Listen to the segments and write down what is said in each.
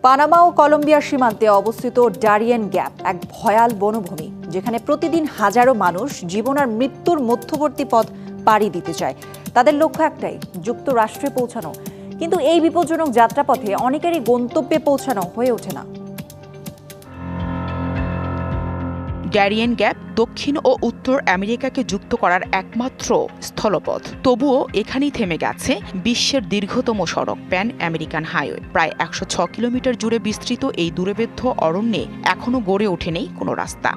Panama ও কলম্বিয়ার সীমান্তে অবস্থিত ডারিয়েন গ্যাপ এক ভয়াল বনভূমি, যেখানে প্রতিদিন হাজারো মানুষ জীবন আর মৃত্যুর মধ্যবর্তী পথ পাড়ি দিতে চায়। তাদের লক্ষ্য একটাই, যুক্তরাষ্ট্রে পৌঁছানো। কিন্তু এই বিপজ্জনক যাত্রাপথে অনেকেরই গন্তব্যে পৌঁছানো হয়ে ওঠে না। ডারিয়েন গ্যাপ দক্ষিণ ও উত্তর আমেরিকাকে যুক্ত করার একমাত্র স্থলপথ। তবুও এখানেই থেমে গেছে বিশ্বের দীর্ঘতম সড়ক প্যান আমেরিকান হাইওয়ে। প্রায় 106 কিলোমিটার জুড়ে বিস্তৃত এই দূরবেদ্ধ অরণ্যে এখনও গড়ে ওঠেনি কোনো রাস্তা।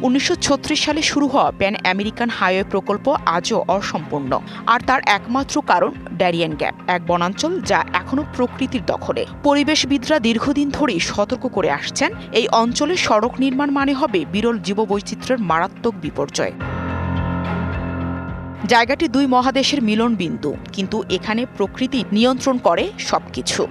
1936 সালে শুরু হওয়া প্যান আমেরিকান হাইওয়ে প্রকল্প আজও অসম্পূর্ণ, আর তার একমাত্র কারণ ডারিয়েন গ্যাপ, এক বনাঞ্চল যা এখনও প্রকৃতির দখলে। পরিবেশবিদরা দীর্ঘদিন ধরেই সতর্ক করে আসছেন, এই অঞ্চলে সড়ক নির্মাণ মানে হবে বিরল জীববৈচিত্র্যের মারাত্মক বিপর্যয়। জায়গাটি দুই মহাদেশের মিলন বিন্দু, কিন্তু এখানে প্রকৃতি নিয়ন্ত্রণ করে সবকিছু।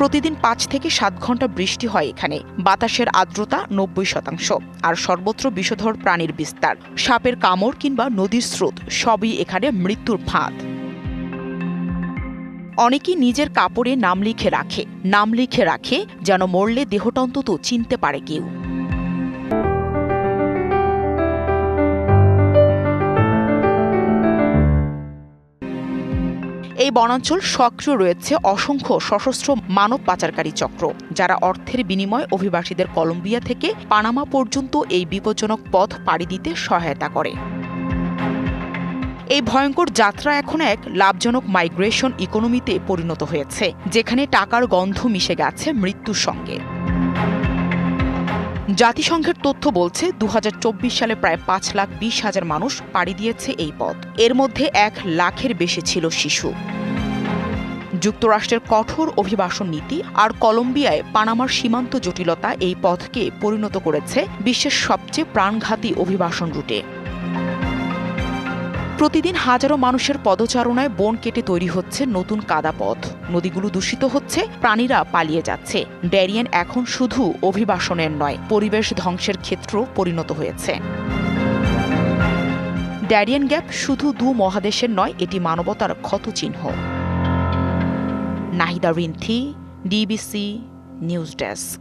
প্রতিদিন 5 থেকে 7 ঘন্টা বৃষ্টি হয় এখানে। বাতাসের আর্দ্রতা 90%, আর সর্বত্র বিষধর প্রাণীর বিস্তার। সাপের কামড় কিংবা নদীর স্রোত সবই এখানে মৃত্যুর ফাঁদ। অনেকেই নিজের কাপড়ে নাম লিখে রাখে যেন মরলে দেহটা অন্তত চিনতে পারে কেউ। এই বনাঞ্চল সক্রিয় রয়েছে অসংখ্য সশস্ত্র মানব পাচারকারী চক্র, যারা অর্থের বিনিময়ে অভিবাসীদের কলম্বিয়া থেকে পানামা পর্যন্ত এই বিপজ্জনক পথ পাড়ি দিতে সহায়তা করে। এই ভয়ঙ্কর যাত্রা এখন এক লাভজনক মাইগ্রেশন ইকোনমিতে পরিণত হয়েছে, যেখানে টাকার গন্ধ মিশে গেছে মৃত্যুর সঙ্গে। জাতিসংঘের তথ্য বলছে 2024 সালে প্রায় 5,20,000 মানুষ পাড়ি দিয়েছে এই পথ। এর মধ্যে 1 লাখের বেশি ছিল শিশু। যুক্তরাষ্ট্রের কঠোর অভিবাসন নীতি আর কলম্বিয়ায় পানামার সীমান্ত জটিলতা এই পথকে পরিণত করেছে বিশ্বের সবচেয়ে প্রাণঘাতী অভিবাসন রুটে। প্রতিদিন হাজারো মানুষের পদচারণায় বন কেটে তৈরি হচ্ছে নতুন কাদা পথ। নদীগুলো দূষিত হচ্ছে, প্রাণীরা পালিয়ে যাচ্ছে। ডারিয়েন এখন শুধু অভিবাসনের নয়, পরিবেশ ধ্বংসের ক্ষেত্র পরিণত হয়েছে। ডারিয়েন গ্যাপ শুধু দু মহাদেশের নয়, এটি মানবতার ক্ষতচিহ্ন। Nahida Rinthi, DBC news desk.